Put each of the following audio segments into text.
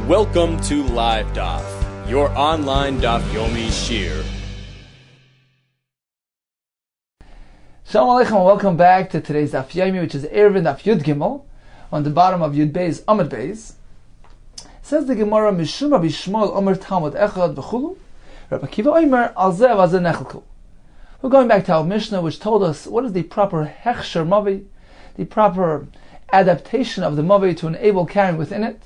Welcome to LIVEDAF, your online Daf Yomi Shiur. Shalom Aleichem and welcome back to today's Daf Yomi, which is Eruvin Daf Yud Gimel, on the bottom of Yud Beis Amud Beis. Says the Gemara, Mishum Rabbi Shmuel Omer Talmud Echad V'chulu, Rabbi Akiva Omer Al Zeh V'azeh Nechelku. We're going back to our Mishnah, which told us what is the proper Hechsher Mavi, the proper adaptation of the Mavi to enable carrying within it.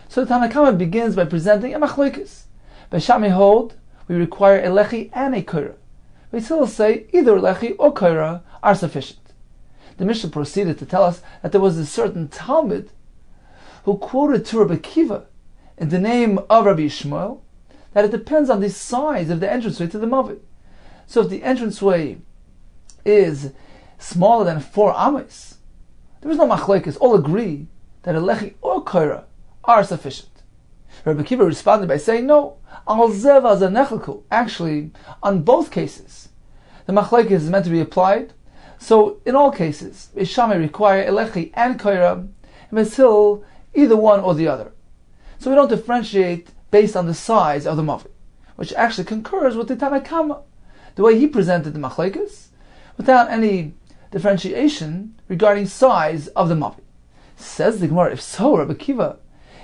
So the Tanna Kama begins by presenting a machlokes. By Shami hold, we require a lechi and a koira. We still say either lechi or koira are sufficient. The Mishnah proceeded to tell us that there was a certain Talmud who quoted to Rabbi Akiva in the name of Rabbi Shmuel that it depends on the size of the entranceway to the Mavi. So if the entranceway is smaller than 4 ames, there is no machlokes. All agree that a lechi or koira are sufficient. Rabbi Akiva responded by saying, no, al zeh v'azeh nechelku. Actually, on both cases, the machlokes is meant to be applied. So in all cases, Beis may require elechi and koira, and Beis Hillel either one or the other. So we don't differentiate based on the size of the mavi, which actually concurs with the Tanna Kama, the way he presented the machlokes, without any differentiation regarding size of the mavi. Says the Gemara, if so, Rabbi Akiva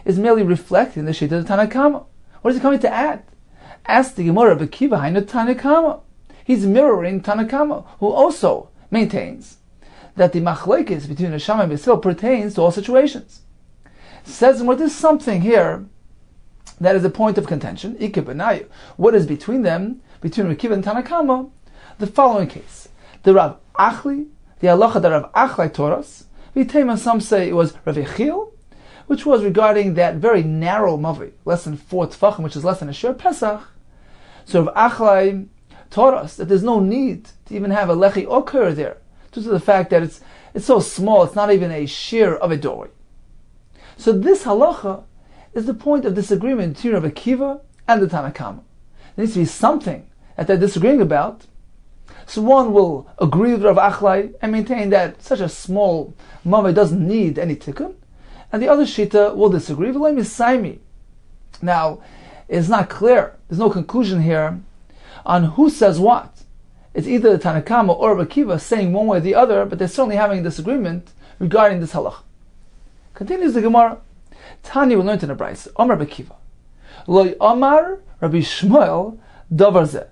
is merely reflecting the Shita of the Tanna Kama. What is he coming to add? Ask the Gemara, Rabbi Akiva, Hainu Tanna Kama. He's mirroring Tanna Kama, who also maintains that the machlokes between Beis and Beis Hillel pertains to all situations. Says the Gemara, there's something here that is a point of contention. What is between them, between Rabbi Akiva and Tanna Kama? The following case: the Rav Achli, the halacha that Rav Achli taught us. V'tema, some say it was Rav Yechiel, which was regarding that very narrow mavi, less than 4 tefachim, which is less than a Shiur Pesach. So Rav Achli taught us that there's no need to even have a lechi or koira there, due to the fact that it's so small, it's not even a shear of a doorway. So this halacha is the point of disagreement between Rabbi Akiva and the Tanna Kama. There needs to be something that they're disagreeing about. So one will agree with Rav Achli and maintain that such a small mavi doesn't need any tikkun, and the other shita will disagree. Now, it's not clear. There's no conclusion here on who says what. It's either the Tanna Kama or Rabbi Akiva saying one way or the other, but they're certainly having a disagreement regarding this halach. Continues the Gemara. Tani, we learned in the Brayso, Omar Rabbi Akiva, Lo Omar Rabbi Shmuel davar zeh.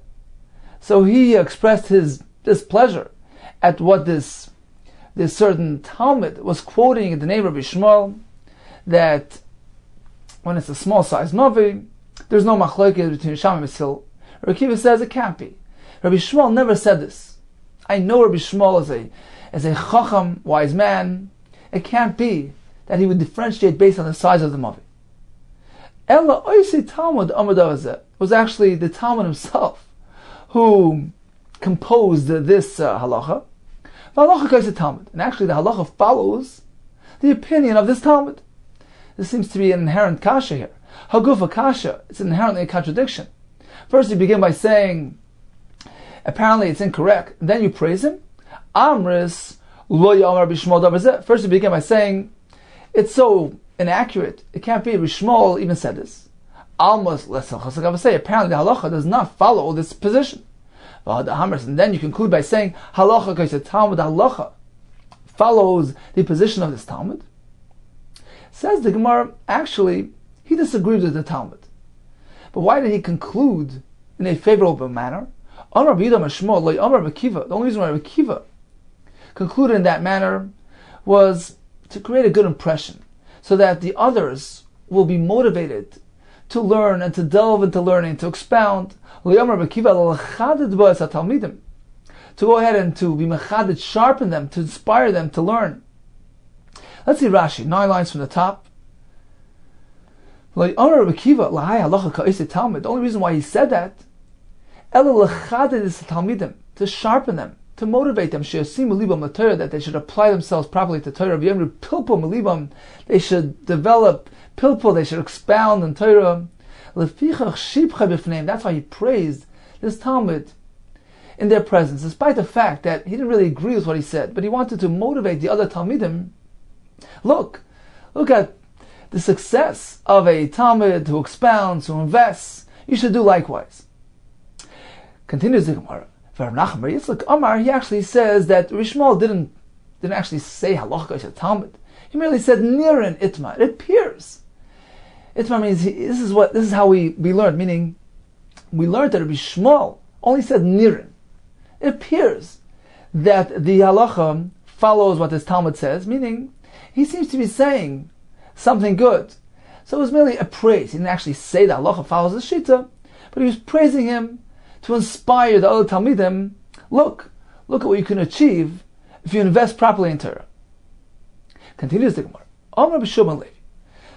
So he expressed his displeasure at what this certain Talmud was quoting in the name of Rabbi Shmuel, that when it's a small size mavi, there's no machlokes between Sham and Beis Hillel. Rabbi Akiva says it can't be. Rabbi Shmuel never said this. I know Rabbi Shmuel as a chacham, wise man. It can't be that he would differentiate based on the size of the mavi. Ella oisi Talmud amar davar zeh. It was actually the Talmud himself who composed this halacha. Halacha goes to Talmud, and actually the halacha follows the opinion of this Talmud. This seems to be an inherent kasha here. Hagufa kasha, it's inherently a contradiction. First you begin by saying, apparently it's incorrect, and then you praise him. Amris lo yamar b'shmuel davar zeh. First you begin by saying, it's so inaccurate, it can't be. Shmuel even said this. Almost less say, apparently the halacha does not follow this position. And then you conclude by saying, halacha goes to Talmud, the halacha follows the position of this Talmud. Says the Gemara, actually, he disagreed with the Talmud. But why did he conclude in a favorable manner? The only reason why Rabbi Akiva concluded in that manner was to create a good impression, so that the others will be motivated to learn and to delve into learning, to expound. To go ahead and to be mechaded, sharpen them, to inspire them to learn. Let's see Rashi, 9 lines from the top. The only reason why he said that, to sharpen them, to motivate them, that they should apply themselves properly to Torah. They should develop pilpul, they should expound in Torah. That's why he praised this Talmud in their presence, despite the fact that he didn't really agree with what he said, but he wanted to motivate the other Talmidim. Look at the success of a Talmud who expounds, who invests, you should do likewise. Continues the Gemara. Rav Nachman Bar Yitzchak Amar, he actually says that Rabbi Shmuel didn't actually say halacha to Talmud. He merely said nirin itma. It appears. Itma means this is how we learned. Meaning, we learned that Rabbi Shmuel only said nirin. It appears that the halacha follows what this Talmud says. Meaning, he seems to be saying something good. So it was merely a praise. He didn't actually say that halacha follows the shita, but he was praising him to inspire the other Talmidim. Look at what you can achieve if you invest properly in Torah. Continues the Gemara. Rabbi Shimon Levi.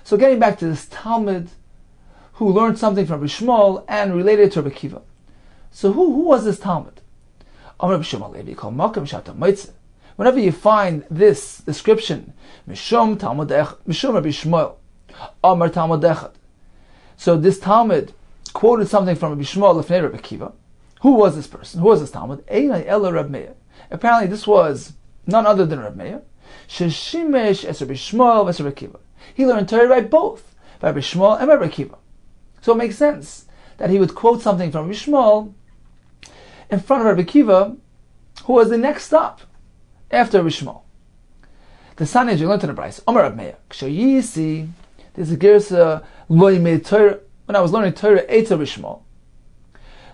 So getting back to this Talmud who learned something from Rabbi Shmuel and related it to Rabbi Kiva. So who was this Talmud? Rabbi Shimon Levi called Makam Shata Moitze. Whenever you find this description, Mishum Talmud Mishum Rabbi Shmuel, Amar Talmud Echad. So this Talmud quoted something from Rabbi Shmuel Lefnei Rabbi Kiva. Who was this person? Who was this Talmud? Einai Ela Reb Meir. Apparently this was none other than Reb Meir. Sheshimesh es Rabbi Shmuel es Rabbi Kiva. He learned Torah by both, by Rabbi Shmuel and by Rabbi Kiva. So it makes sense that he would quote something from Rabbi Shmuel in front of Rabbi Kiva, who was the next stop after Rabbi Shmuel. The Sanhedrin we learned in the Bryce. Omer Reb Meir. Kshayisi. There's a gersa loy Torah. When I was learning Torah, Eitz Rabbi Shmuel.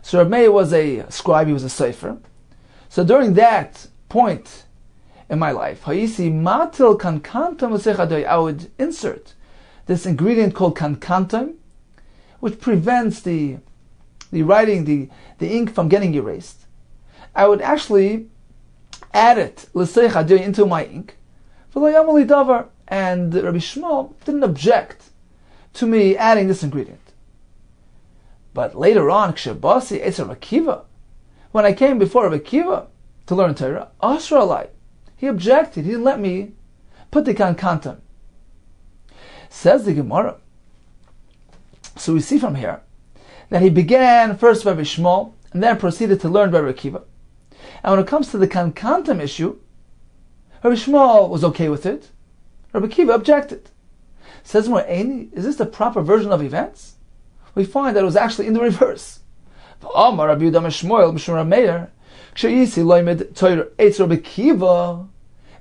So Reb Meir was a scribe, he was a sefer. So during that point in my life, Hayisi matil kankantam v'sechadoi, I would insert this ingredient called kankantam, which prevents the writing, the ink from getting erased. I would actually add it l'sechadoi into my ink. V'lo davar, and Rabbi Shmuel didn't object to me adding this ingredient. But later on, Kshabasi Eitz Rabbi Kiva, when I came before Rabbi Kiva to learn Torah, Asra Alai, he objected. He didn't let me put the kankantam. Says the Gemara. So we see from here that he began first by Rabbi Shmuel and then proceeded to learn by Rabbi Kiva. And when it comes to the kankantam issue, Rabbi Shmuel was okay with it. Rabbi Kiva objected. Says more, is this the proper version of events? We find that it was actually in the reverse.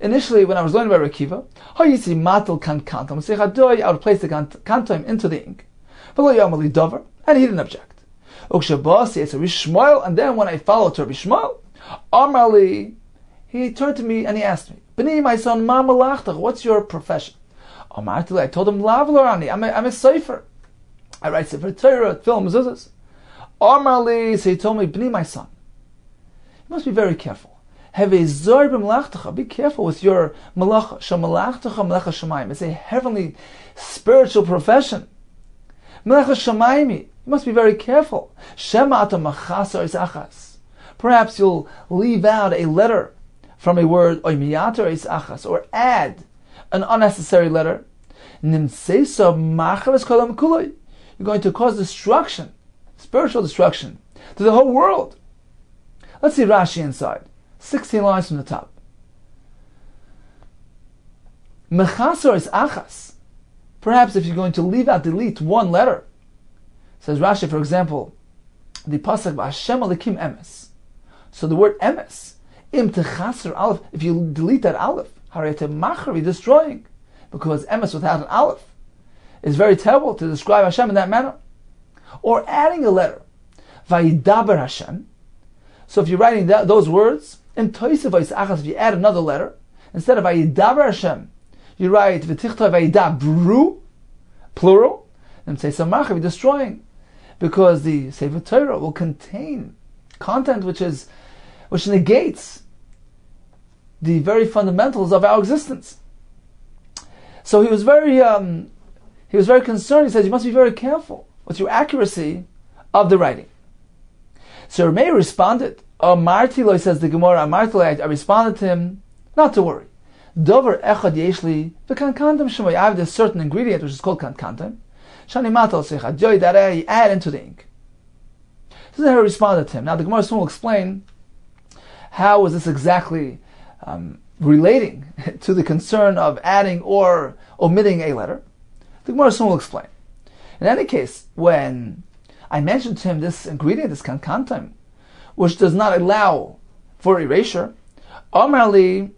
Initially, when I was learning by Rabbi Kiva, I would place the kantam into the ink. And he didn't object. And then when I followed to Rabbi Shmuel, he turned to me and he asked me, B'nai, my son, what's your profession? I told him, I'm a sefer. I write sefer Torah, film, mezuzahs. Amarli, so he told me, B'nai, my son, you must be very careful. Have a zor b'melachtecha. Be careful with your malacha. Shamalachtecha melecha shamayim. It's a heavenly, spiritual profession. Melecha shamayim. You must be very careful. Shema ata machasar is achas. Perhaps you'll leave out a letter from a word oimiyater is achas, or add an unnecessary letter. Nimseisa machaves kolam kuloi. You're going to cause destruction, spiritual destruction, to the whole world. Let's see Rashi inside. 16 lines from the top. Mechasor is achas. Perhaps if you're going to delete one letter. Says Rashi, for example, the pasuk Hashem Elikim emes. So the word emes, im techasor aleph, if you delete that aleph, harete machari, destroying. Because emes without an aleph is very terrible to describe Hashem in that manner. Or adding a letter, Vayidaber Hashem. So if you're writing those words, in Toisiv Achas, if you add another letter, instead of Vayidaber Hashem, you write V'tichtoi Vayidabru, plural, and say Samachav, destroying, because the Sefer Torah will contain content which negates the very fundamentals of our existence. So he was very concerned. He says, you must be very careful with your accuracy of the writing. So Meir responded, Martilo, says the Gemara, Martilo, I responded to him, not to worry. Dover echad yeshli v'kankantam shemoy. I have this certain ingredient which is called kankantam. Shani matal seicha joy that I add into the ink. This is how I responded to him. Now the Gemara soon will explain how is this exactly relating to the concern of adding or omitting a letter. The Gemara soon will explain. In any case, when I mentioned to him this ingredient, this kankantam, which does not allow for erasure, Amarli,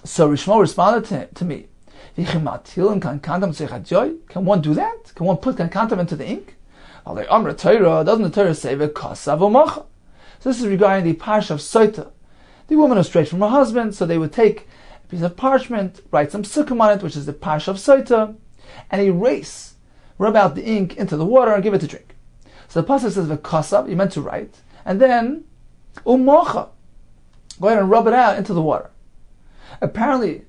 so Rishmo responded to me, can one do that? Can one put kankantam into the ink? Doesn't the Torah say v'kasav? So this is regarding the parsha of Soita. The woman was straight from her husband, so they would take a piece of parchment, write some sukkim on it, which is the parsha of Soita, and erase, rub out the ink into the water and give it to drink. So the pasuk says v'kasav, you meant to write, and then umocha, go ahead and rub it out into the water. Apparently,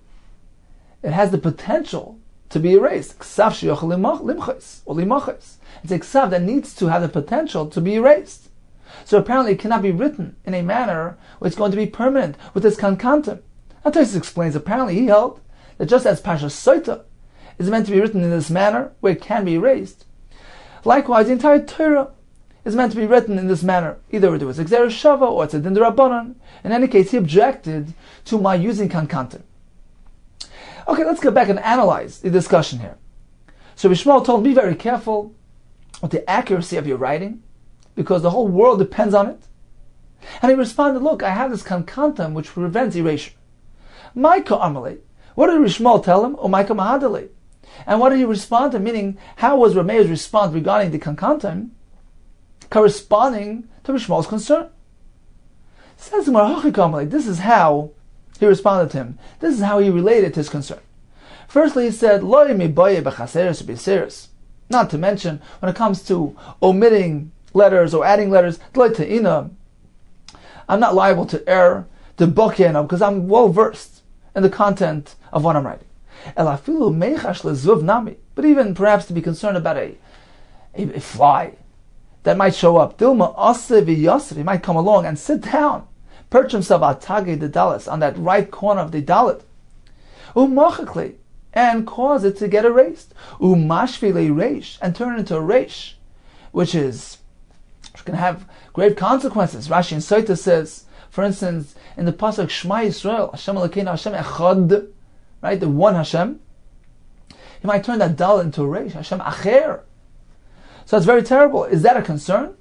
it has the potential to be erased. Ksav sheyochel limchos or limachos. It's a ksav that needs to have the potential to be erased. So apparently, it cannot be written in a manner where it's going to be permanent with this kankantam. Now, Tosfos explains. Apparently, he held that just as Parsha Soita is meant to be written in this manner where it can be erased, likewise, the entire Torah is meant to be written in this manner. Either it was Exeris Shava or it's a Din D'Rabbanan. In any case, he objected to my using kankantam. Okay, let's go back and analyze the discussion here. So Rishmo told me, be very careful with the accuracy of your writing, because the whole world depends on it. And he responded, look, I have this kankantam which prevents erasure. Maika Amalei. What did Rishmo tell him? O Maika Mahadalei. And what did he respond to? Meaning, how was Rameir's response regarding the kankantam corresponding to Rishmo's concern? Says Amalei, this is how he responded to him. This is how he related to his concern. Firstly, he said, not to mention, when it comes to omitting letters or adding letters, I'm not liable to err, to bokeh, because I'm well versed in the content of what I'm writing. But even perhaps to be concerned about a fly that might show up. He might come along and sit down, perch himself atage the dalas, on that right corner of the dalit, and cause it to get erased, reish, and turn it into a reish, which can have grave consequences. Rashi in Soita says, for instance, in the pasuk Shema Yisrael, Hashem Elokeinu Hashem Echad, right, the one Hashem, he might turn that dalit into a reish, Hashem Acher. So that's very terrible. Is that a concern?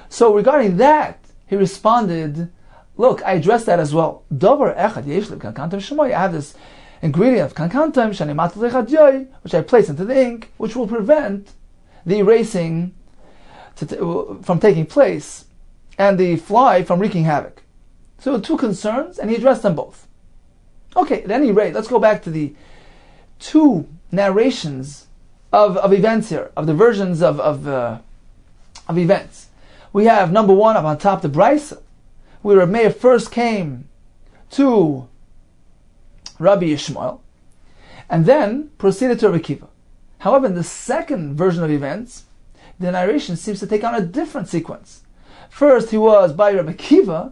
So regarding that, he responded, look, I addressed that as well. Dover echad yeshlev kankantam shemoy. I have this ingredient of kankantam shani matul echad yoy, which I place into the ink, which will prevent the erasing from taking place and the fly from wreaking havoc. So two concerns, and he addressed them both. Okay, at any rate, let's go back to the two narrations of events here, of the versions of events. We have number one up on top, the Brisa, where Reb Meir first came to Rabbi Yishmael, and then proceeded to Rabbi Kiva. However, in the second version of events, the narration seems to take on a different sequence. First, he was by Rabbi Kiva,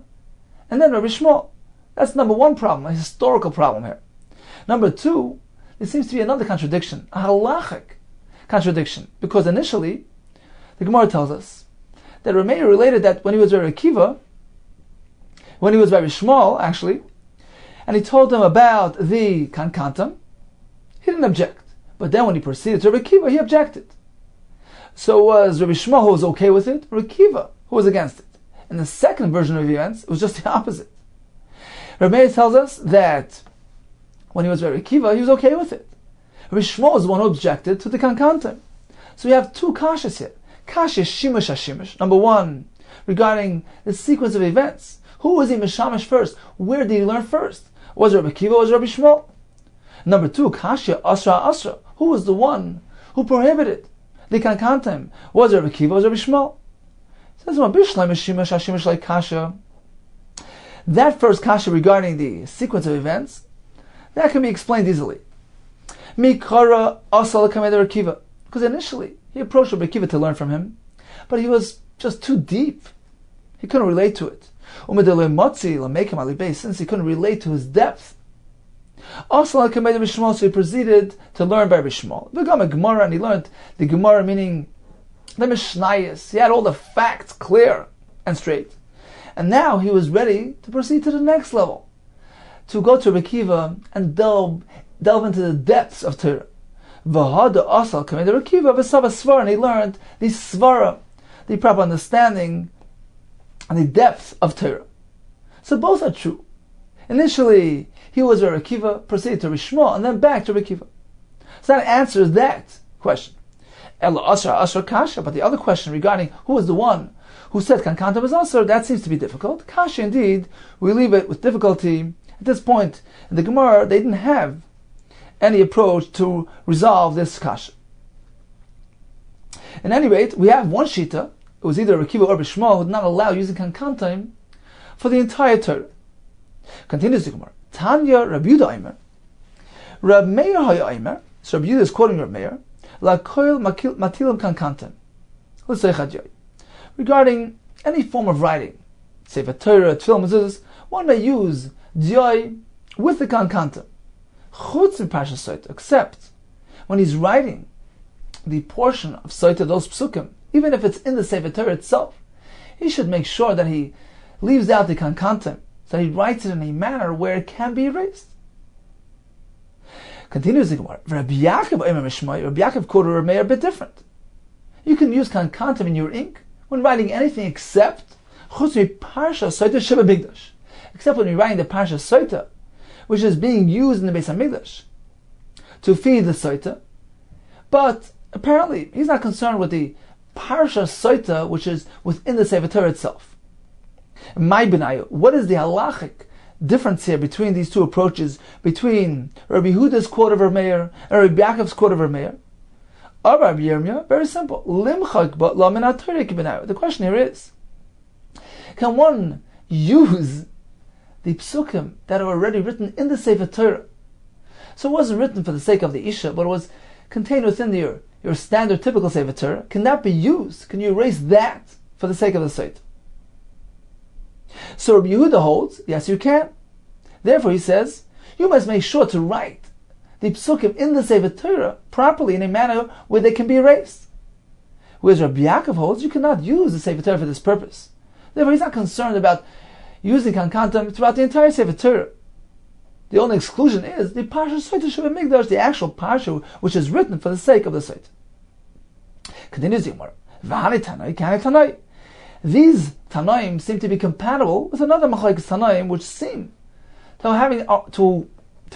and then Rabbi Yishmael. That's number one problem, a historical problem here. Number two, there seems to be another contradiction, a halachic contradiction, because initially, the Gemara tells us that Reb Meir related that when he was by Rabbi Kiva, when he was by Yishmael, actually, and he told him about the kankantam, he didn't object. But then when he proceeded to Rabbi Kiva, he objected. So it was Rabbi Yishmael who was okay with it, Rabbi Kiva who was against it. In the second version of events, it was just the opposite. Rabbi Meir tells us that when he was by Rabbi Kiva, he was okay with it. Rabbi Yishmael is the one who objected to the kankantam. So we have two kashas here. Kasha shimush hashimush. Number one, regarding the sequence of events. Who was he mishamish first? Where did he learn first? Was it Rabbi Kiva or was it Rabbi Yishmael? Number two, kasha asra. Who was the one who prohibited the kankantam? Was it Rabbi Kiva or was it Rabbi Yishmael? It says, kasha. That first kasha regarding the sequence of events, that can be explained easily. Mikara asal kamed Rabbi Kiva. Because initially, he approached Rabbi Kiva to learn from him, but he was just too deep. He couldn't relate to it. Since he couldn't relate to his depth, so he proceeded to learn by Rishmal. Become a Gemara, and he learned the Gemara, meaning the Mishnayos. He had all the facts clear and straight. And now he was ready to proceed to the next level, to go to Rabbi Kiva and delve into the depths of Torah. V'hada asal kamed Rekiva v'sava svara, and he learned the svara, the proper understanding and the depth of Torah. So both are true. Initially, he was Rabbi Akiva, proceeded to Rishma, and then back to Rabbi Akiva. So that answers that question. Ela Asra Kasha, but the other question regarding who was the one who said Kankanta was Asr, that seems to be difficult. Kasha, indeed, we leave it with difficulty. At this point in the Gemara, they didn't have any approach to resolve this Kasha. At any rate, we have one Shita, it was either Rabbi Akiva or Bishma, who did not allow using Kankantaim for the entire Torah. Continues the Gemara. Tanya Rabbi Yehuda Aimer. Rab Meir Haya Aimer. So Rabbi Yehuda is quoting Rab Meir. La koil matilim kankantem. Let's say Chadjai. Regarding any form of writing, Sefer Torah, Tefillah, Mezuzahs, one may use Diyai with the kankantem. Chutz in Parshas Soita, except when he's writing the portion of Soita, those psukim, even if it's in the Sefer Torah itself, he should make sure that he leaves out the kankantem, so he writes it in a manner where it can be erased. Continues the Gemara. Rabbi Yaakov quoted Rabbi Meir a bit different. You can use kankantem in your ink when writing anything except Parsha Soita Sheba Migdash, except when you're writing the Parsha Soita, which is being used in the Beis Hamikdash to feed the Soita. But apparently, he's not concerned with the Parsha Soita, which is within the Sefer Torah itself. My Benayu, what is the halachic difference here between these two approaches, between Rabbi Yehuda's quote of Rabbi Meir and Rabbi Yaakov's quote of Rabbi Meir? Rabbi Yirmiyah, very simple. The question here is, can one use the psukim that are already written in the Sefer Torah? So it wasn't written for the sake of the Isha, but it was contained within your standard typical Sefer Torah. Can that be used? Can you erase that for the sake of the Sefer? So Rabbi Yehuda holds, yes you can. Therefore he says, you must make sure to write the psukim in the Sefer Torah properly in a manner where they can be erased. Whereas Rabbi Yaakov holds, you cannot use the Sefer Torah for this purpose. Therefore he's not concerned about using kankantam throughout the entire Sefer Torah. The only exclusion is the Parsha Soita Sheba Migdash, the actual Parsha which is written for the sake of the Soita. Continues the Gemara. V'hani Tanai, Kani Tanai. These Tanaim seem to be compatible with another Machlokes Tanaim, which seem to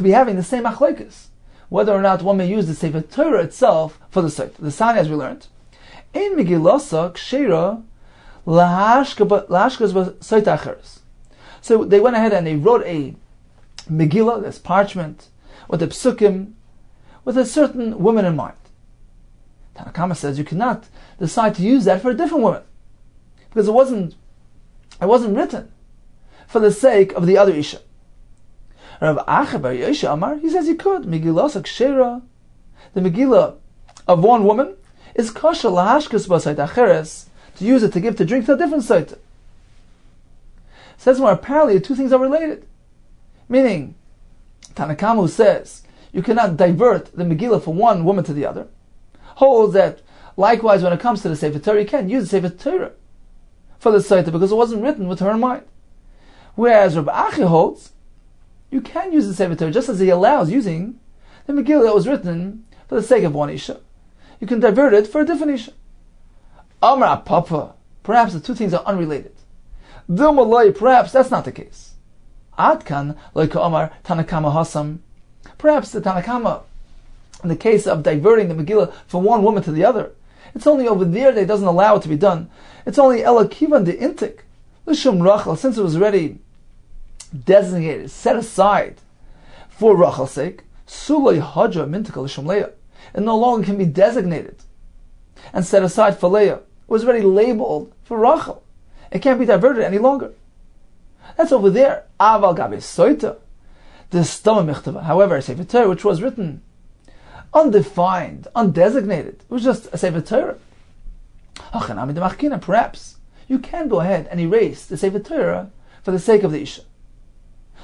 be having the same Machlokes, whether or not one may use the Sefer Torah itself for the Soita. The Sani, as we learned, Ein Megillasa Kshera Lahashkas Soita Acheres. So they went ahead and they wrote a Megillah, this parchment, with the psukim, with a certain woman in mind. Tanakama says you cannot decide to use that for a different woman, because it wasn't written for the sake of the other Isha. Rav Acha bar Yosha Amar, he says you could. Megillah Kshera, the Megillah of one woman, is kosher lahashkas b'sayt acheres, to use it to give to drink to a different site. Says more, apparently the two things are related. Meaning, Tanakama, who says you cannot divert the Megillah from one woman to the other, holds that likewise when it comes to the Sefer Torah, you can't use the Sefer Torah for the Saita because it wasn't written with her in mind. Whereas Rabbi Achi holds you can use the Sefer Torah just as he allows using the Megillah that was written for the sake of one Isha. You can divert it for a different Isha. Amar Papa, perhaps the two things are unrelated. Dilmalai, perhaps that's not the case. Adkan, like Amar Tanakama Hasam, perhaps the Tanakama, in the case of diverting the Megillah from one woman to the other, it's only over there that it doesn't allow it to be done. It's only Ela Kivan de Intik, Lishum Rachel, since it was already designated, set aside for Rachel's sake, Sulay Hadra Mintika Lishum Leah. It no longer can be designated and set aside for Leah. It was already labeled for Rachel. It can't be diverted any longer. That's over there. Aval Gabe Soita, the Stama Michtava. However, a Sefer Torah which was written undefined, undesignated, it was just a Sefer Torah. Perhaps you can go ahead and erase the Sefer Torah for the sake of the Isha.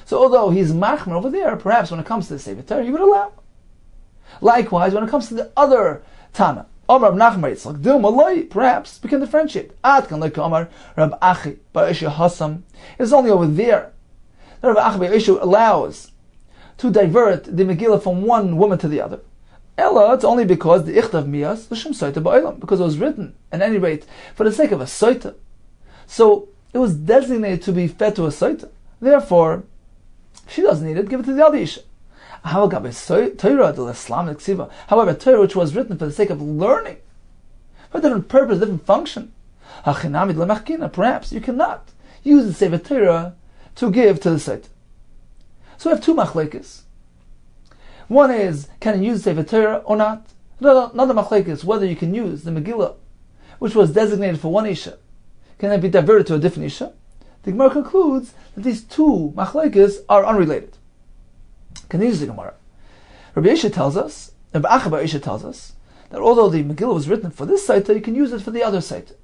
So although he's machmer over there, perhaps when it comes to the Sefer Torah, he would allow. Likewise, when it comes to the other Tana, Omar Rab Nachman Yitzchak, Dilmalai, perhaps we can differentiate. Adkan like Omar Rab Achi bar Yosha Hasam. It is only over there that Rab Achi bar Yosha allows to divert the Megillah from one woman to the other. Ella, it's only because the ichtav miyas l'shem soita ba'olam, because it was written, at any rate, for the sake of a soita. So it was designated to be fed to a soita. Therefore, she doesn't need it, give it to the other isha. However, Torah which was written for the sake of learning, for a different purpose, different function, perhaps you cannot use the Sefer Torah to give to the soita. So we have two machlekes. One is, can you use Sefer Torah or not? Another machlekes, whether you can use the Megillah, which was designated for one Isha, can it be diverted to a different Isha? The Gemara concludes that these two machlekes are unrelated. Continues the Gemara. Rabbi Yisha tells us, Rabbi Achabar Yisha tells us, that although the Megillah was written for this Saita, you can use it for the other Saita.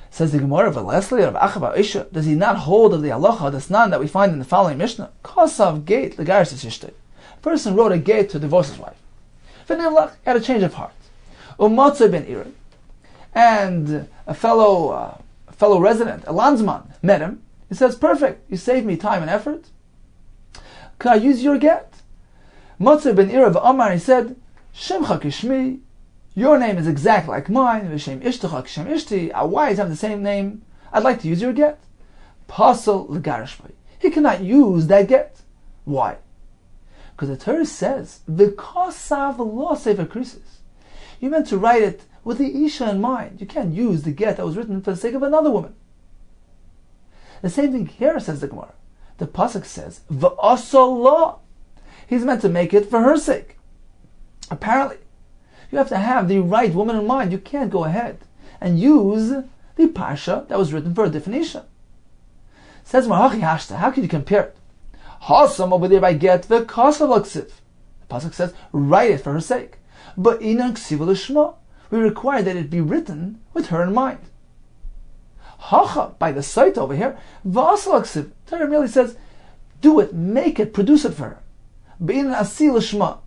Says the Gemara of Leslie of Achabar Yisha, does he not hold of the halacha, the snan that we find in the following Mishnah? Kosav gate legaris ishtei. A person wrote a gate to divorce his wife. V'nivlach had a change of heart. Umatzah ben Eruvin, and a fellow resident, a landsman, met him. He says, "Perfect, you saved me time and effort. Can I use your get?" Matzah ben Eruvin Amar, he said, "Shemcha kishmi, your name is exactly like mine. V'shem ishtecha kishem ishti, our wives have the same name. I'd like to use your get." Pasal legarish by. He cannot use that get. Why? Because the Torah says, "V'kosav lo sefer krisis." You meant to write it with the isha in mind. You can't use the get that was written for the sake of another woman. The same thing here, says the Gemara. The pasuk says, "V'asal lo." He's meant to make it for her sake. Apparently, you have to have the right woman in mind. You can't go ahead and use the parsha that was written for a different isha. Says Marachi Hashta, how can you compare it? Hasam over there by get the kasav laksiv. The pasuk says, write it for her sake. But inan ksiva l'shma, we require that it be written with her in mind. Hacha, by the site over here, v'asal laksiv. Torah merely says, do it, make it, produce it for her. But inan asi l'shma,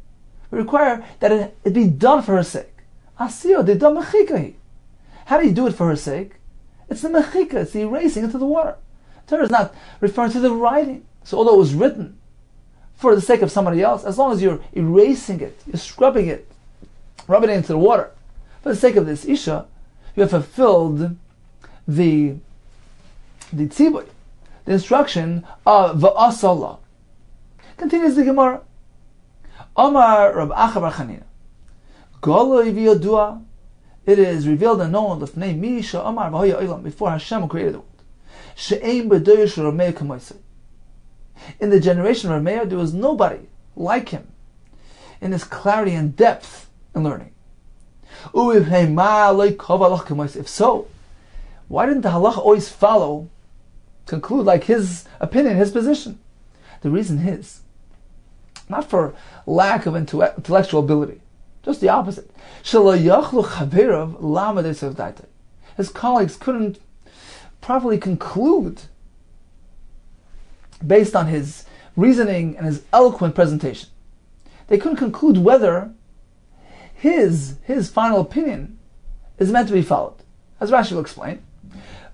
we require that it be done for her sake. Asiyo de da mechikahi. How do you do it for her sake? It's the mechika, it's the erasing into the water. Torah is not referring to the writing. So although it was written for the sake of somebody else, as long as you're erasing it, you're scrubbing it, rubbing it into the water, for the sake of this Isha, you have fulfilled the tzibur, the instruction of v'asala. Continues the Gemara. Amar Rab Acha bar Chanina. Goloi v'yodua. It is revealed and known of name Misha Amar v'hoya olam, before Hashem created the world. She'ein b'doyish Ramei kamoisei. In the generation of Rameir, there was nobody like him in his clarity and depth in learning. If so, why didn't the halacha always conclude like his opinion, his position? The reason is not for lack of intellectual ability, just the opposite. His colleagues couldn't properly conclude based on his reasoning and his eloquent presentation. They couldn't conclude whether his final opinion is meant to be followed, as Rashi will explain.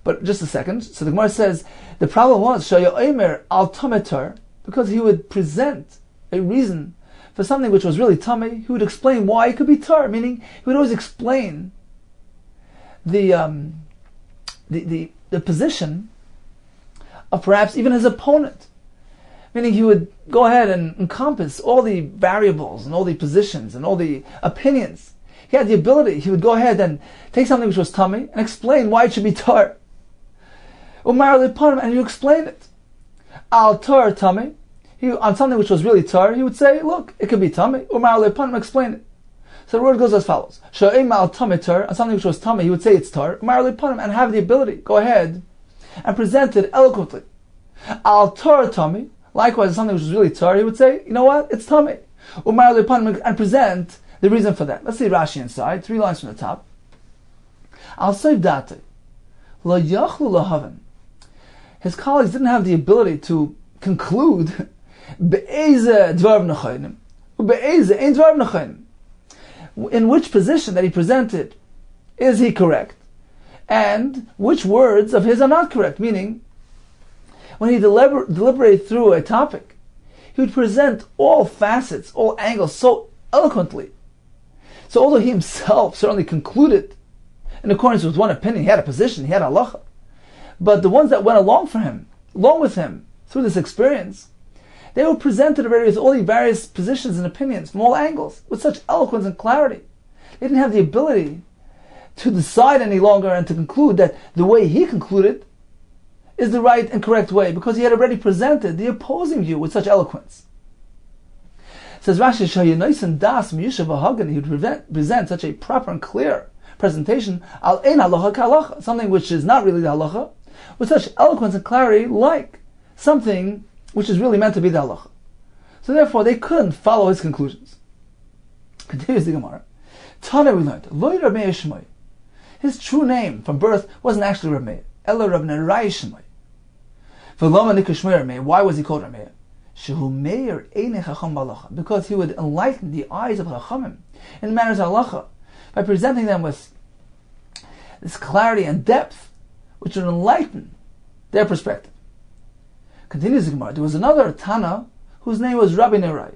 But just a second. So the Gemara says the problem was Shaya Omer al Tametar, because he would present a reason for something which was really tummy. He would explain why it could be tar, meaning he would always explain the position of perhaps even his opponent. Meaning he would go ahead and encompass all the variables and all the positions and all the opinions. He had the ability, he would go ahead and take something which was tummy and explain why it should be tar. And you explain it. Al tar tummy. On something which was really tar, he would say, look, it could be tummy. Explain it. So the word goes as follows. Al tummy tar, on something which was tummy, he would say it's tar. And have the ability, go ahead and present it eloquently. Al tar tummy, likewise, something which was really tar, he would say, you know what, it's tummy. And present the reason for that. Let's see Rashi inside, 3 lines from the top. Al sayv date, lo yachlu lahaven. His colleagues didn't have the ability to conclude be'eze dvar nechonim, be'eze ein dvar nechonim. In which position that he presented is he correct, and which words of his are not correct. Meaning, when he deliberated through a topic, he would present all facets, all angles so eloquently. So although he himself certainly concluded in accordance with one opinion, he had a position, he had halacha, but the ones that went along with him through this experience, they were presented with all the various positions and opinions from all angles with such eloquence and clarity. They didn't have the ability to decide any longer and to conclude that the way he concluded is the right and correct way, because he had already presented the opposing view with such eloquence. Says Rashi, Shayanoisen das miyushav hagan, he would present such a proper and clear presentation, al ein halacha k'halacha, something which is not really the halacha, with such eloquence and clarity, like something which is really meant to be the halacha. So therefore, they couldn't follow his conclusions. Continues the Gemara. Tana, we learned, Lo Reb Meir Shmoi. His true name from birth wasn't actually Reb Meir, Ela Reb Nerai Shmoi. V'loma nikra Shmoi Reb Meir. Why was he called Reb Meir? Shehu Meir Einei Chacham B'Halacha, because he would enlighten the eyes of Chachamim in matters of halacha by presenting them with this clarity and depth, which would enlighten their perspective. Continues the Gemara. There was another Tana whose name was Rabbi Nerai.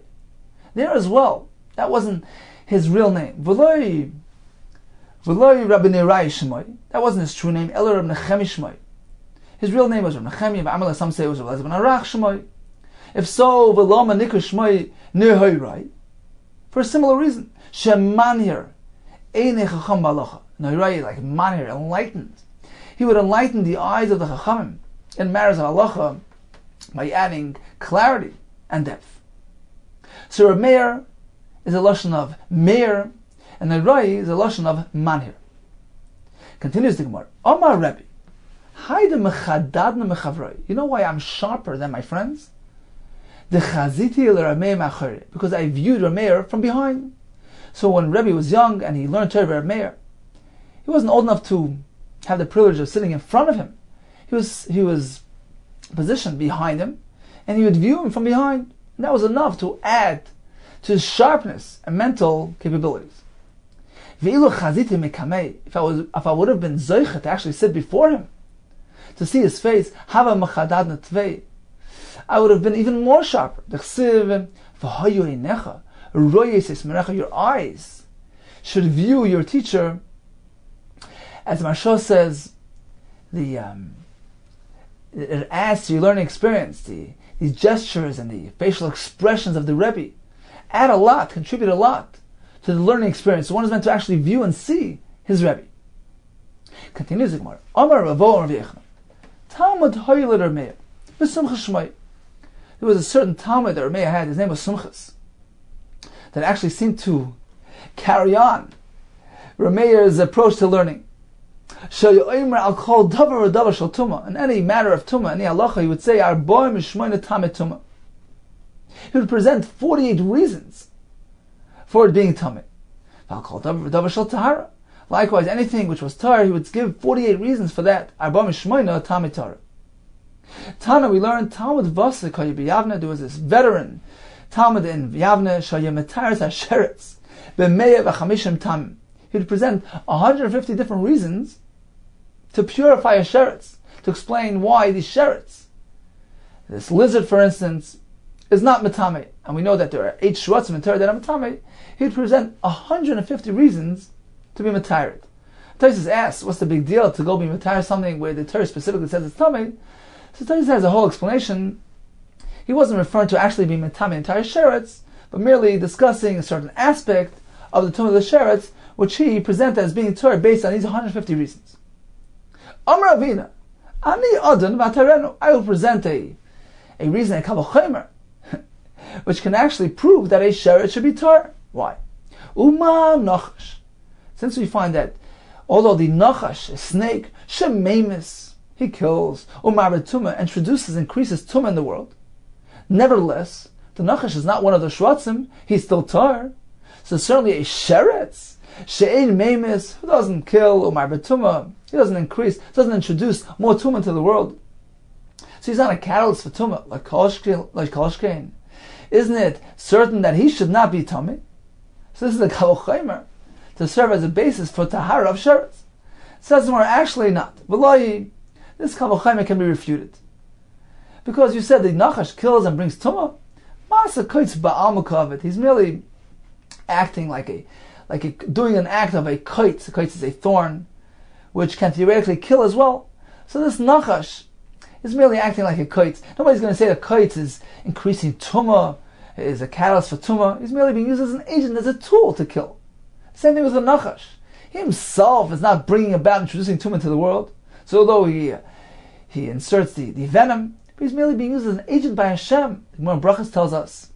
There as well, that wasn't his real name. V'loi Rabbi Nerai Shmoi. That wasn't his true name. Ela Reb Nechemi Shmoi. His real name was Reb Nechemi. V'amala, some say it was Reb Elazar ben Arach Shmoi. If so, v'loma nikra Shmoi Ner Hoirai. For a similar reason, Shemanir Einei Chacham B'Halacha. Noirai, like manir, enlightened. He would enlighten the eyes of the Chachamim in matters of halacha by adding clarity and depth. So Reb Meir is a lashon of Meir, and Noirai is a lashon of manir. Continues the Gemara. Omar Rebbe, Haide mechadadna mechavroi. You know why I'm sharper than my friends? The chaziti l'Reb Meir ma'achari, because I viewed Reb Meir from behind. So when Rebbe was young and he learned Torah from Reb Meir, he wasn't old enough to have the privilege of sitting in front of him. He was positioned behind him, and he would view him from behind. And that was enough to add to his sharpness and mental capabilities. If I would have been zoicha to actually sit before him, to see his face, I would have been even more sharper. Your eyes should view your teacher, as Marsha says, it adds to your learning experience. These gestures and the facial expressions of the Rebbe add a lot, contribute a lot to the learning experience. One is meant to actually view and see his Rebbe. Continues the Gemara. Amar Ravo Rav Yechon. Talmud Hoyle Rav Meir. B'Sumcha Shmai. There was a certain Talmud that Rav Meir had. His name was Sumchas, that actually seemed to carry on Rav Meir's approach to learning. In any matter of tumah, any halacha, he would say, he would present 48 reasons for it being tumah. Likewise, anything which was tar, he would give 48 reasons for that. Tana, we learned, Talmud Vasek B'Yavne, there was this veteran Talmud in Yavne, Shayamataris HaSheretz, B'Meya V'Chamishim Tam. He would present 150 different reasons to purify a sheretz, to explain why these sheretz, this lizard, for instance, is not metame, and we know that there are 8 shvatzim in Torah that are metame. He would present 150 reasons to be metired. Tosfos asks, what's the big deal to go be metired something where the Torah specifically says it's tame? So Tosfos has a whole explanation. He wasn't referring to actually being metame entire sheretz, but merely discussing a certain aspect of the tumah of the sheretz, which he presented as being Torah based on these 150 reasons. Amar Avina, Ani Adon Vatarenu. I will present a reason, a Kavah Chomer, which can actually prove that a sheretz should be Torah. Why? Uma Nachash. Since we find that although the Nachash, a snake, Shemaimis, he kills, Umar Tumah, introduces, increases Tumah in the world, nevertheless, the Nachash is not one of the Shvatzim, he's still Tar. So certainly a sheretz, She'ein Meimis, who doesn't kill Umar Tumah, he doesn't increase, doesn't introduce more Tumah into the world. So he's not a catalyst for Tumah, like Kolshkein. Isn't it certain that he should not be Tumah? So this is a Kavah Chomer, to serve as a basis for Tahara of sheretz. Says more, actually not. V'loi, this Kavah Chomer can be refuted. Because you said the Nachash kills and brings Tumah, Masa Koitz Ba'al Mukavit, he's merely acting doing an act of a kite. A kite is a thorn, which can theoretically kill as well. So this nachash is merely acting like a kite. Nobody's going to say that kite is increasing tumah, is a catalyst for tumah. He's merely being used as an agent, as a tool to kill. Same thing with the nachash. He himself is not bringing about introducing tumah into the world. So although he inserts the venom, but he's merely being used as an agent by Hashem. The Gemara Brachas tells us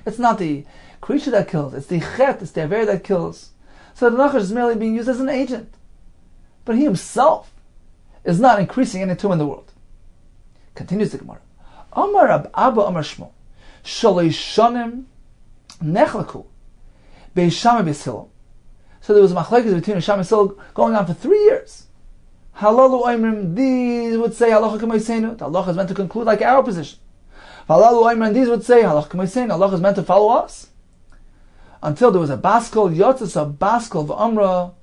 it's not the creature that kills, it's the chet, it's the aver that kills. So the nachash is merely being used as an agent. But he himself is not increasing any tumah in the world. Continues the Gemara. Amar Rab Abba Amar Shmuel Shalosh Shanim Nechlaku Beisham Beis. So there was a machlekes between Hisham and Sil going on for 3 years. Halalu Oimrim, these would say halacha k'moseinu. The halacha is meant to conclude like our position. Halalu Oimrim, these would say halacha k'moseinu. Halacha is meant to follow us. Until there was a baskel, yotzes a baskel v'amra.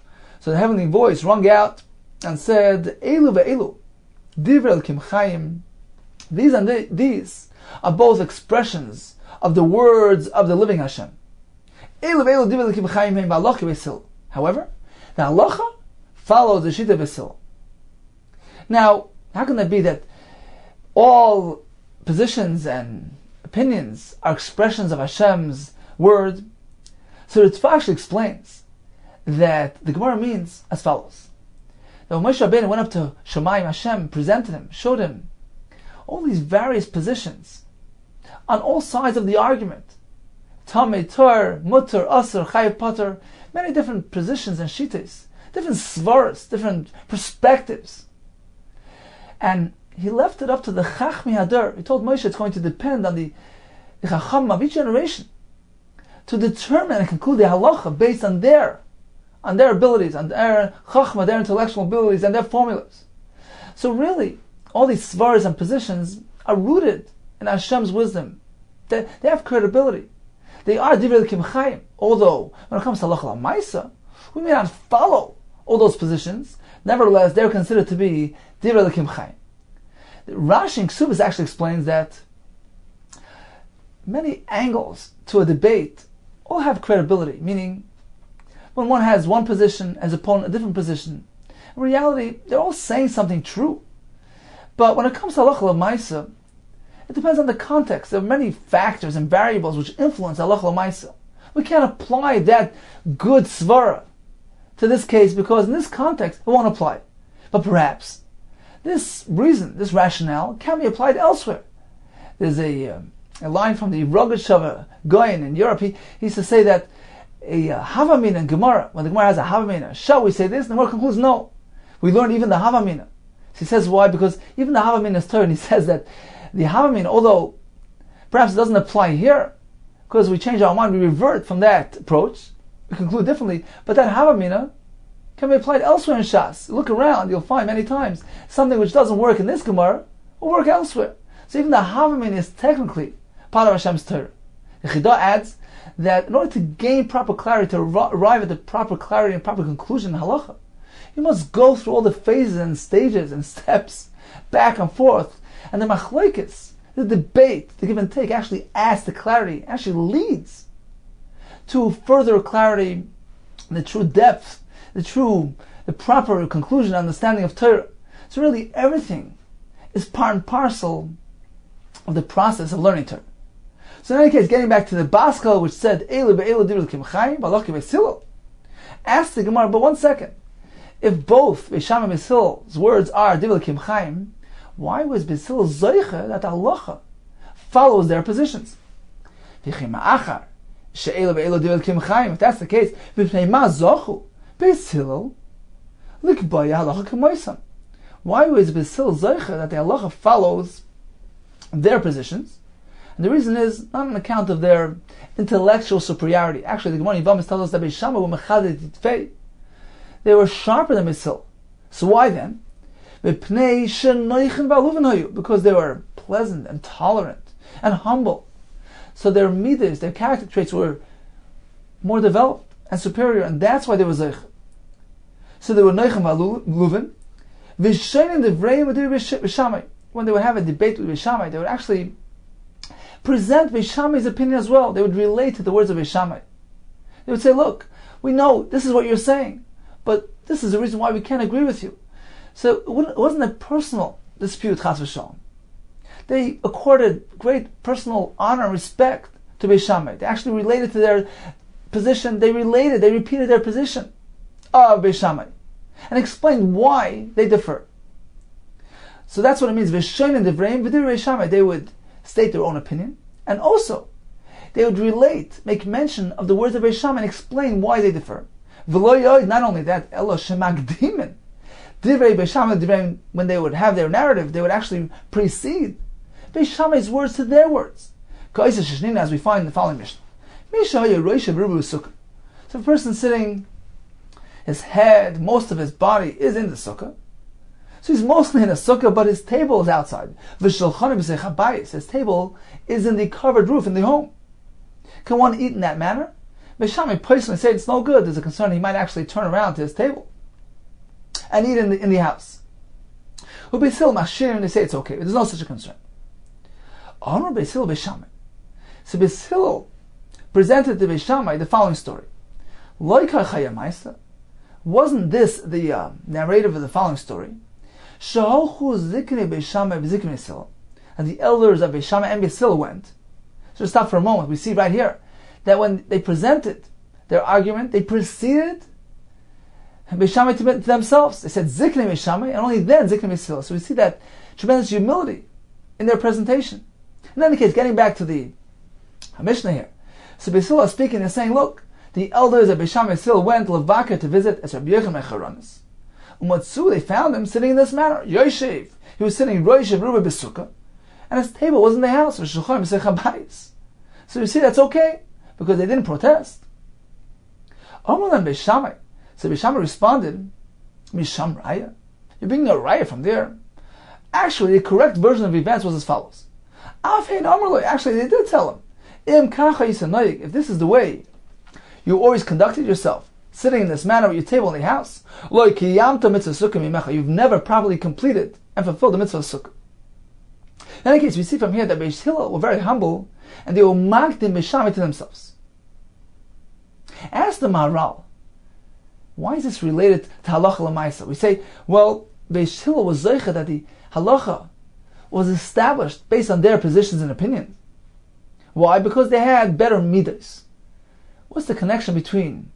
So the heavenly voice rung out and said, Elu ve'elu, divrei Elokim chayim. These and these are both expressions of the words of the living Hashem. Elu ve'elu divrei Elokim chayim heim v'halacha v'sil. However, the halacha follows the shita v'sil. Now, how can it be that all positions and opinions are expressions of Hashem's word? So the Tzva actually explains that the Gemara means as follows. That when Moshe Rabbeinu went up to Shemayim, Hashem presented him, showed him all these various positions on all sides of the argument. Tamei Tor, Mutter, Asur, Chayiv Pater, many different positions and shittas, different svaras, different perspectives. And he left it up to the Chachmi Hadar. He told Moshe it's going to depend on the Chacham of each generation to determine and conclude the halacha based on their abilities, on their Chachma, their intellectual abilities, and their formulas. So really, all these svaras and positions are rooted in Hashem's wisdom. They have credibility. They are divrei Elokim chayim. Although, when it comes to halacha l'maisa, we may not follow all those positions. Nevertheless, they're considered to be divrei Elokim chayim. Rashi in Ksubas actually explains that many angles to a debate all have credibility, meaning when one has one position as opponent a different position, in reality, they're all saying something true. But when it comes to halacha l'maisa, it depends on the context. There are many factors and variables which influence halacha l'maisa. We can't apply that good svara to this case because in this context it won't apply. But perhaps this reason, this rationale, can be applied elsewhere. There's a line from the Rogatchover Goyen in Europe. He used to say that a Havamina in Gemara, when the Gemara has a Havamina, shall we say this? And the Gemara concludes, no. We learn even the Havamina. So he says why? Because even the Havamina is Torah, and he says that the Havamina, although perhaps it doesn't apply here, because we change our mind, we revert from that approach, we conclude differently, but that Havamina can be applied elsewhere in Shas. Look around, you'll find many times something which doesn't work in this Gemara will work elsewhere. So even the Havamina is technically part of Hashem's Torah. The Chidah adds that in order to gain proper clarity, to arrive at the proper clarity and proper conclusion in halacha, you must go through all the phases and stages and steps, back and forth. And the machlokes, the debate, the give and take, actually adds to clarity, actually leads to further clarity, the true depth, the proper conclusion, understanding of Torah. So really everything is part and parcel of the process of learning Torah. So in any case, getting back to the Baskel, which said, Eilu be'eilu divrei Elokim chayim, b'halacha v'sil. Ask the Gemara, but 1 second. If both Beisham and Beis words are divrei Elokim chayim, why was Beis Hillel zoiche that the halacha follows their positions? If that's the case, why was Beis Hillel zoiche that the halacha follows their positions? And the reason is not on account of their intellectual superiority. Actually, the Gemara Yevamos tells us that Beis Shammai were mechaded titfei. They were sharper than Beis Hillel. So why then? Because they were pleasant and tolerant and humble. So their midas, their character traits were more developed and superior, and that's why they were zeich. So they were noichem v'aluvin. When they would have a debate with Beis Shammai, they would actually present Beis Shammai's opinion as well. They would relate to the words of Beis Shammai. They would say, look, we know this is what you're saying, but this is the reason why we can't agree with you. So it wasn't a personal dispute, chas v'shalom. They accorded great personal honor and respect to Beis Shammai. They actually related to their position. They repeated their position of Beis Shammai and explained why they differ. So that's what it means. V'shonin divrei Beis Shammai. They would state their own opinion, and also they would make mention of the words of Beis Shammai and explain why they differ. Not only that, elo shemagdimin divrei Beis Shammai. When they would have their narrative, they would actually precede Beis Shammai's words to their words. As we find in the following Mishnah. So if a person sitting, his head, most of his body is in the sukkah. So he's mostly in a sukkah, but his table is outside. His table is in the covered roof in the home. Can one eat in that manner? Beis Shammai personally say it's no good. There's a concern he might actually turn around to his table and eat in the house. Beis Hillel, they say it's okay. There's no such a concern. Beis Hillel, Beis Shammai. So Beis Hillel presented to Beis Shammai the following story. Wasn't this the narrative of the following story? And the elders of Beis Shammai and Beis Hillel went. So stop for a moment. We see right here that when they presented their argument, they preceded Beis Shammai to themselves. They said Ziknei Beis Shammai, and only then Ziknei Beis Hillel. So we see that tremendous humility in their presentation. In any case, getting back to the Mishnah here. So Beis Hillel is speaking and saying, look, the elders of Beis Shammai and Beis Hillel went to Levaka to visit as Rabbi Yochanan Mecharonis. Umatsu, they found him sitting in this manner. Yoshev, he was sitting Roishev Ruba Besukah, and his table was in the house. So you see, that's okay, because they didn't protest. Amar Beis Shammai. So Beis Shammai responded, Misham Raya. You're bringing a raya from there. Actually, the correct version of events was as follows. Actually, they did tell him, if this is the way you always conducted yourself, sitting in this manner at your table in the house, you've never properly completed and fulfilled the mitzvah of sukkah. In any case, we see from here that Beis Hillel were very humble and they were magdim Beis Shammai to themselves. Ask the Maharal, why is this related to halacha l'maisa? We say, well, Beis Hillel was zeicha that the halacha was established based on their positions and opinions. Why? Because they had better midas. What's the connection between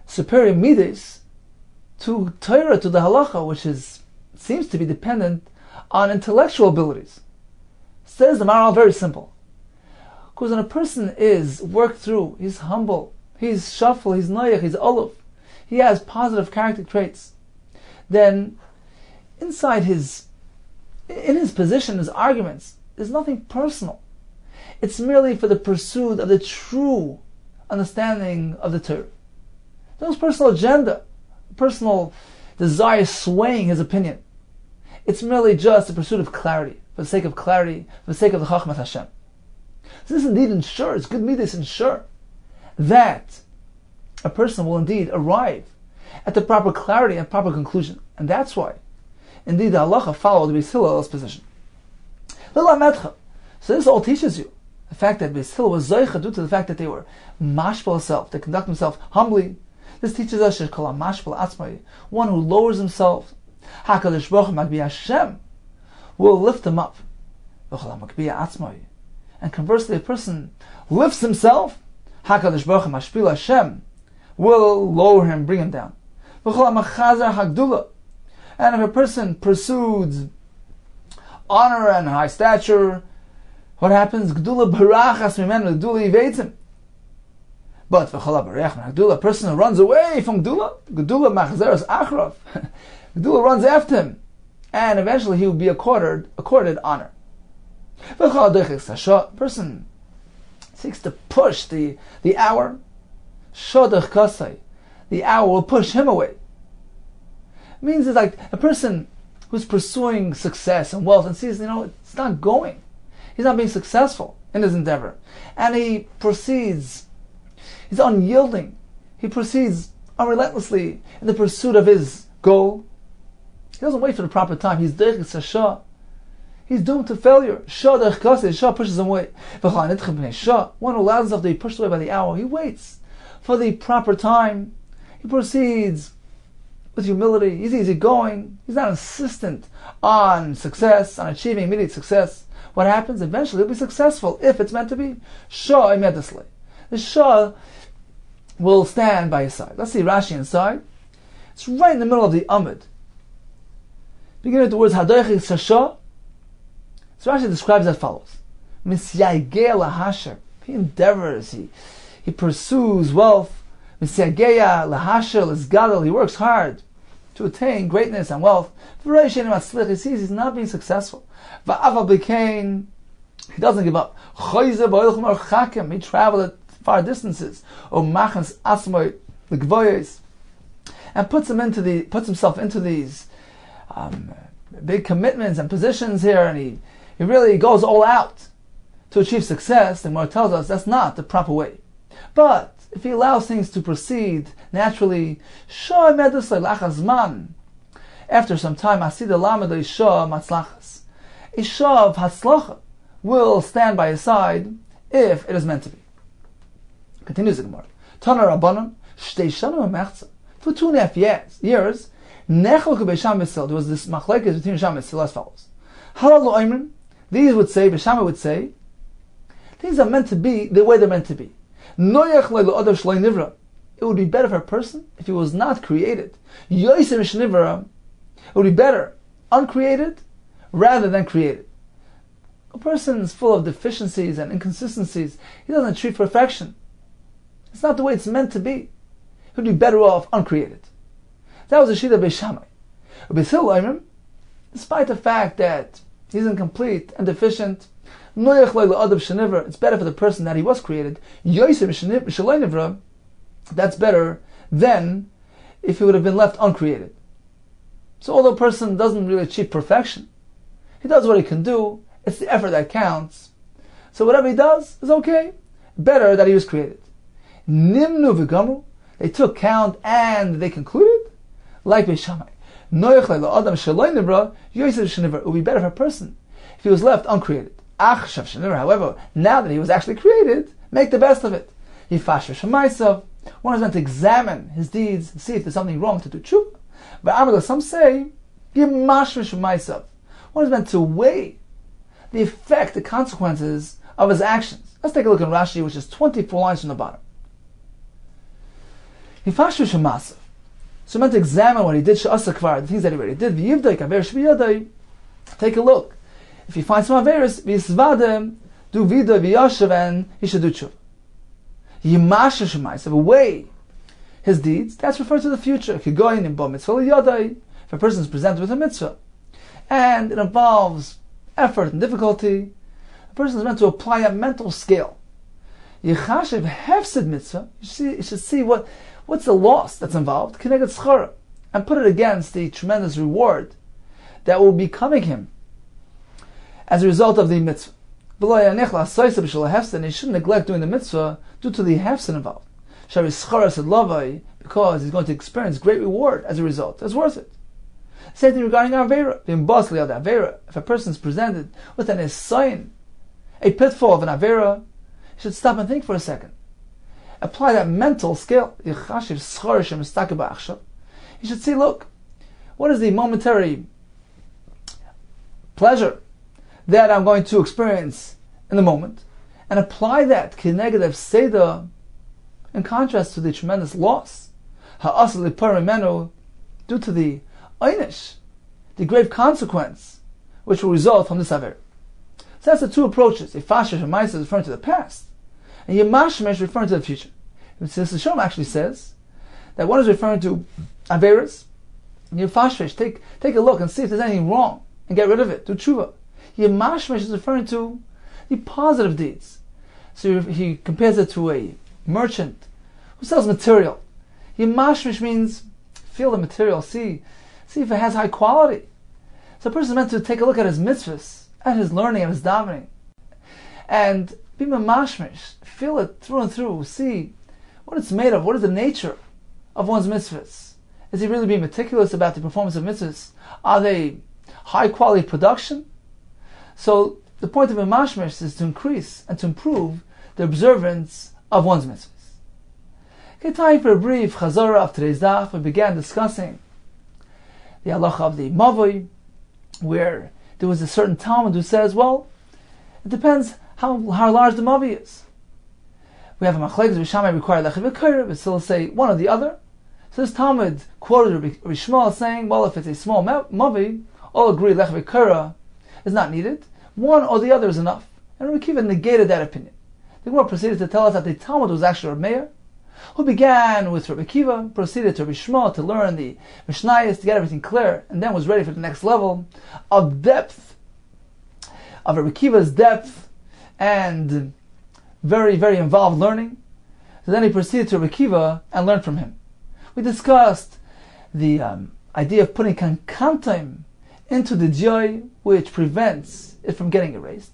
superior midas to Torah, to the halacha, which seems to be dependent on intellectual abilities? Says the Maharal, very simple. Because when a person is worked through, he's humble, he's shafal, he's noyach, he's olav, he has positive character traits, then inside in his position, his arguments, there's nothing personal. It's merely for the pursuit of the true understanding of the Torah. There's no personal agenda, personal desire swaying his opinion. It's merely just the pursuit of clarity, for the sake of clarity, for the sake of the Chachmas Hashem. So this indeed ensures, good midas ensure, that a person will indeed arrive at the proper clarity and proper conclusion. And that's why, indeed, the halacha followed Beis Hillel's position. So this all teaches you the fact that Beis Hillel was zoicha due to the fact that they were mashpal self, they conduct themselves humbly. This teaches us mashpal atzmai, one who lowers himself. HaKadosh Baruch Hu Magbi Hashem will lift him up. And conversely, a person lifts himself, HaKadosh Baruch Hu Mashpil Hashem will lower him, bring him down. And if a person pursues honor and high stature, what happens? Gdula barachas mimenu, Gdula evades him. But a person who runs away from Gdula, Gdula machzeres achrav, Gdula runs after him, and eventually he will be accorded honor. A person seeks to push the hour, shodach kasai, the hour will push him away. It means it's like a person who's pursuing success and wealth and sees, it's not going. He's not being successful in his endeavor. And he proceeds, he's unyielding. He proceeds unrelentlessly in the pursuit of his goal. He doesn't wait for the proper time. He's doomed to failure. Shah pushes him away. One who allows himself to be pushed away by the hour, he waits for the proper time. He proceeds with humility. He's easygoing. He's not insistent on success, on achieving immediate success. What happens? Eventually he'll be successful if it's meant to be. Shah imedisli. The Shah will stand by his side. Let's see Rashi inside. It's right in the middle of the Amud. Beginning with the words Hadoichi Shah. So Rashi describes as follows. Misyagea lahasher. He endeavors, he pursues wealth. Misyagea lahasher l'sgadol. He works hard to attain greatness and wealth. He sees he's not being successful. Va'aval b'kein. He doesn't give up. He traveled at far distances. O machans asmoy l'gvoyes. And puts himself into these big commitments and positions here, and he really goes all out to achieve success. The Gemara tells us that's not the proper way. But if he allows things to proceed naturally, after some time, a shah of hatzlacha will stand by his side if it is meant to be. Continues the Gemara. Tana Rabbanon, for 2.5 years, there was this machlekes between Sham and Sil as follows. These would say, Beshama would say, things are meant to be the way they're meant to be. It would be better for a person if he was not created. It would be better uncreated rather than created. A person is full of deficiencies and inconsistencies. He doesn't achieve perfection. It's not the way it's meant to be. He would be better off uncreated. That was the Shida Beishamai. Despite the fact that he's incomplete and deficient, it's better for the person that he was created. That's better than if he would have been left uncreated. So although a person doesn't really achieve perfection, he does what he can do. It's the effort that counts. So whatever he does is okay. Better that he was created. Nimnu v'gamu. They took count and they concluded, like Beishamai. It would be better for a person if he was left uncreated. However, now that he was actually created, make the best of it. One is meant to examine his deeds, see if there's something wrong to do tshuva. But some say, one is meant to weigh the effect, the consequences of his actions. Let's take a look in Rashi, which is 24 lines from the bottom. So meant to examine what he did, the things that he already did. Take a look. If he finds some averis, do vida v'yashav, and he should do tshuva. If weigh his deeds, that's referred to the future. If a person is presented with a mitzvah, and it involves effort and difficulty, a person is meant to apply a mental scale. Yechashiv hefsid mitzvah, you should see what's the loss that's involved, kineged schara, and put it against the tremendous reward that will be coming him as a result of the mitzvah. And he shouldn't neglect doing the mitzvah due to the hefsid involved. Because he's going to experience great reward as a result. That's worth it. Same thing regarding Avera. If a person is presented with an esayin, a pitfall of an Avera, he should stop and think for a second. Apply that mental scale. He should see, look, what is the momentary pleasure that I'm going to experience in the moment, and apply that negative seda in contrast to the tremendous loss due to the einish, the grave consequence which will result from this aver. So that's the two approaches. Ifashish and Maisa is referring to the past, and Yemashmesh is referring to the future. Since the Shalom actually says that one is referring to averas, Yefashmesh, take a look and see if there's anything wrong and get rid of it. Do tshuva. Yemashmesh is referring to the positive deeds. So he compares it to a merchant who sells material. Yemashmesh means feel the material, see if it has high quality. So a person is meant to take a look at his mitzvahs, at his learning, at his davening, and be mamashmish, feel it through and through, see what it's made of, what is the nature of one's mitzvahs. Is he really being meticulous about the performance of mitzvahs? Are they high quality production? So the point of mamashmish is to increase and to improve the observance of one's mitzvahs. Okay, time for a brief chazara of today's daf. We began discussing the halacha of the mavoi, where there was a certain Talmud who says, well, it depends how large the mavoi is. We have a machlekes, Bishamai require lechav v'kaira, but still say one or the other. So this Talmud quoted Rabbi Shmuel saying, well, if it's a small mavoi, all agree lechav v'kaira is not needed. One or the other is enough. And Rabbi Kiva negated that opinion. The Gemara proceeded to tell us that the Talmud was actually Rabbi Meir, who began with Rabbi Kiva, proceeded to Rabbi Shmuel to learn the Mishnayos, to get everything clear, and then was ready for the next level of depth, of Rabbi Kiva's depth, and very, very involved learning. So then he proceeded to Rabbi Kiva and learned from him. We discussed the idea of putting kankantim into the joy, which prevents it from getting erased.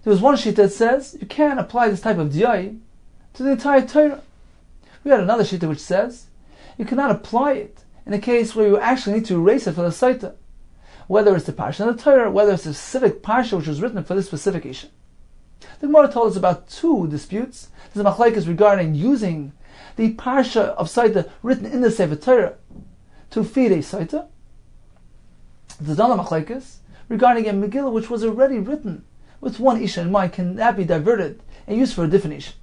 There was one sheet that says you can't apply this type of joy to the entire Torah. We had another sheet which says you cannot apply it in a case where you actually need to erase it for the Saita, whether it's the parsha of the Torah, whether it's a specific parsha which was written for this specific issue. The Gemara told us about two disputes. There's a machlekes regarding using the parsha of Saita written in the Sefer Torah to feed a Saita. There's another machlekes regarding a Megillah which was already written with one isha in mind, can that be diverted and used for a different isha.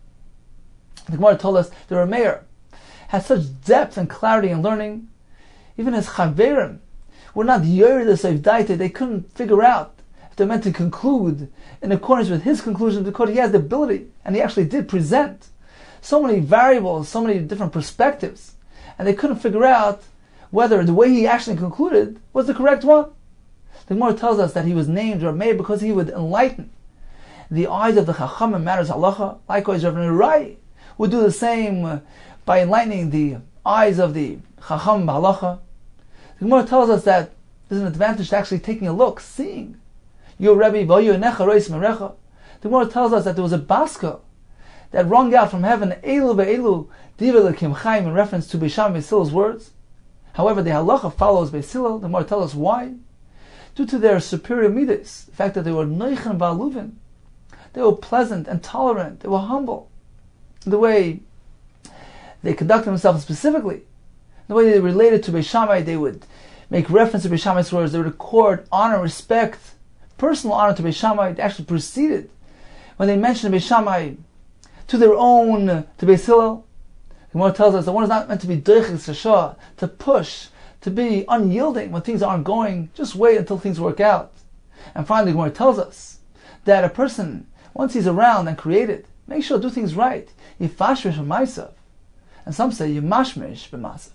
The Gemara told us the Rameir had such depth and clarity in learning, even his chaverim were not yeridas of daita. They couldn't figure out if they meant to conclude in accordance with his conclusion, because he has the ability, and he actually did present so many variables, so many different perspectives, and they couldn't figure out whether the way he actually concluded was the correct one. The Gemara tells us that he was named Rameir because he would enlighten the eyes of the Chacham in matters halacha. Likewise, Rav Nerai would do the same by enlightening the eyes of the Chacham halacha. The Gemara tells us that there's an advantage to actually taking a look, seeing. Your Rebbe, the Gemara tells us that there was a baska that rung out from heaven, Elu ve'elu diva lekim chaim, in reference to Beisham Beisil's words. However, the halacha follows Beisil. The Gemara tells us why. Due to their superior midas, the fact that they were noichen va'aluvin, they were pleasant and tolerant, they were humble. The way they conducted themselves specifically, the way they related to Beis Shammai, they would make reference to Beis Shammai's words, they would accord honor, respect, personal honor to Beis Shammai. They actually proceeded, when they mentioned Beis Shammai, to their own, to Beis Hillel. The Gemara tells us that one is not meant to be doichik sashah, to push, to be unyielding when things aren't going. Just wait until things work out. And finally, the Gemara tells us that a person, once he's around and created, make sure to do things right. Yifashmish b'maisav. And some say yimashmish b'masav.